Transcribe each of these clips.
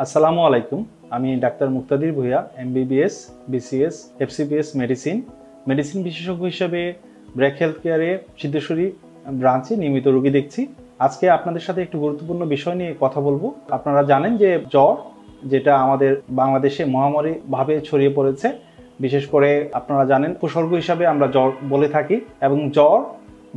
আসসালামু আলাইকুম। আমি doctor Muktadir Bhuiyan, MBBS, BCS, FCPS medicine বিশেষজ্ঞ হিসেবে ব্র্যাক হেলথ কেয়ারে সিদ্ধেশ্বরী ব্রাঞ্চে নিয়মিত রোগী দেখছি। আজকে আপনাদের সাথে একটু গুরুত্বপূর্ণ বিষয় নিয়ে কথা বলবো। আপনারা জানেন যে জ্বর, যেটা আমাদের বাংলাদেশে মহামারীভাবে ছড়িয়ে পড়েছে, বিশেষ করে আপনারা জানেন উপসর্গ হিসাবে আমরা জ্বর বলে থাকি। এবং জ্বর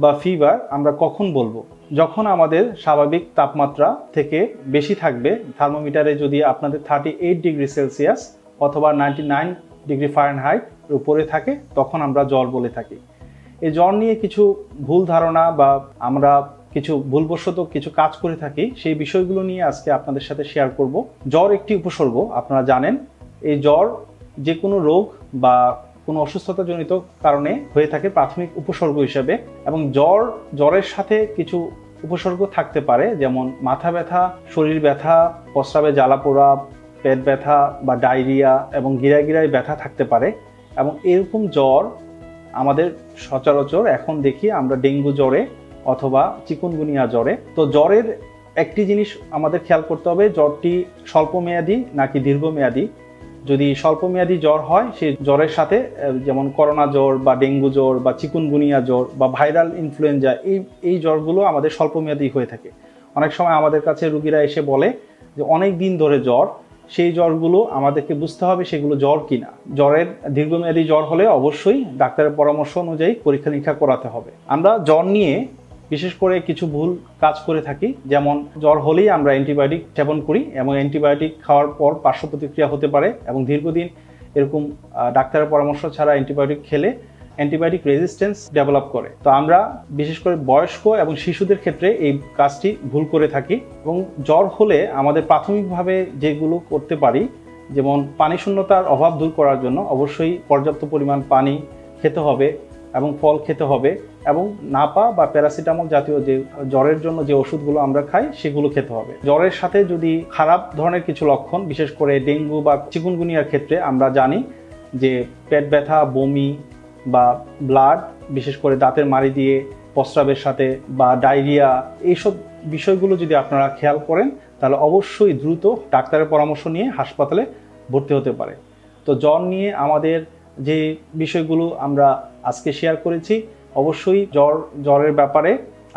বা ফিভার আমরা কখন বলবো? যখন আমাদের স্বাভাবিক তাপমাত্রা থেকে বেশি থাকবে, থার্মোমিটারে যদি আপনাদের 38 ডিগ্রি সেলসিয়াস অথবা 99 ডিগ্রি ফারেনহাইট উপরে থাকে, তখন আমরা জ্বর বলে থাকি। এই জ্বর নিয়ে কিছু ভুল ধারণা বা আমরা কিছু ভুলবশত কিছু কাজ করে থাকি, সেই বিষয়গুলো নিয়ে আজকে আপনাদের সাথে শেয়ার করব। জ্বর একটি উপসর্গ, আপনারা জানেন। এই জ্বর যে কোনো রোগ বা কোনো অসুস্থতাজনিত কারণে হয়ে থাকে প্রাথমিক উপসর্গ হিসেবে। এবং জ্বরের সাথে কিছু উপসর্গ থাকতে পারে, যেমন মাথা ব্যথা, শরীর ব্যথা, প্রস্রাবে জ্বালা পোড়া, পেট ব্যথা বা ডায়রিয়া এবং গিরায় ব্যথা থাকতে পারে। এবং এরকম জ্বর আমাদের সচরাচর এখন দেখি আমরা ডেঙ্গু জ্বরে অথবা চিকুনগুনিয়া জ্বরে। তো জ্বরের একটি জিনিস আমাদের খেয়াল করতে হবে, জ্বরটি স্বল্পমেয়াদী নাকি দীর্ঘমেয়াদী। যদি স্বল্পমেয়াদী জ্বর হয়, সেই জ্বরের সাথে যেমন করোনা জ্বর বা ডেঙ্গু জ্বর বা চিকুনগুনিয়া জ্বর বা ভাইরাল ইনফ্লুয়েঞ্জা, এই জ্বরগুলো আমাদের স্বল্পমেয়াদী হয়ে থাকে। অনেক সময় আমাদের কাছে রোগীরা এসে বলে যে অনেক দিন ধরে জ্বর, সেই জ্বরগুলো আমাদেরকে বুঝতে হবে সেগুলো জ্বর কিনা। জ্বরের দীর্ঘমেয়াদী জ্বর হলে অবশ্যই ডাক্তারের পরামর্শ অনুযায়ী পরীক্ষা নিরীক্ষা করাতে হবে। আমরা জ্বর নিয়ে বিশেষ করে কিছু ভুল কাজ করে থাকি, যেমন জ্বর হলেই আমরা অ্যান্টিবায়োটিক সেবন করি এবং অ্যান্টিবায়োটিক খাওয়ার পর পার্শ্ব প্রতিক্রিয়া হতে পারে এবং দীর্ঘদিন এরকম ডাক্তারের পরামর্শ ছাড়া অ্যান্টিবায়োটিক খেলে অ্যান্টিবায়োটিক রেজিস্ট্যান্স ডেভেলপ করে। তো আমরা বিশেষ করে বয়স্ক এবং শিশুদের ক্ষেত্রে এই কাজটি ভুল করে থাকি। এবং জ্বর হলে আমাদের প্রাথমিকভাবে যেগুলো করতে পারি, যেমন পানি শূন্যতার অভাব দূর করার জন্য অবশ্যই পর্যাপ্ত পরিমাণ পানি খেতে হবে এবং ফল খেতে হবে, এবং নাপা বা প্যারাসিটামল জাতীয় যে জ্বরের জন্য যে ওষুধগুলো আমরা খাই সেগুলো খেতে হবে। জ্বরের সাথে যদি খারাপ ধরনের কিছু লক্ষণ, বিশেষ করে ডেঙ্গু বা চিকুনগুনিয়ার ক্ষেত্রে আমরা জানি যে পেট ব্যথা, বমি বা ব্লাড, বিশেষ করে দাঁতের মাড়ি দিয়ে প্রস্রাবের সাথে, বা ডায়রিয়া, এইসব বিষয়গুলো যদি আপনারা খেয়াল করেন, তাহলে অবশ্যই দ্রুত ডাক্তারের পরামর্শ নিয়ে হাসপাতালে ভর্তি হতে পারে। তো জ্বর নিয়ে আমাদের যে বিষয়গুলো আমরা আজকে শেয়ার করেছি, অবশ্যই জ্বরের ব্যাপারে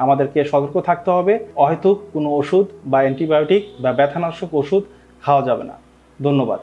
আমাদেরকে সতর্ক থাকতে হবে। অহেতুক কোনো ওষুধ বা অ্যান্টিবায়োটিক বা ব্যথানাশক ওষুধ খাওয়া যাবে না। ধন্যবাদ।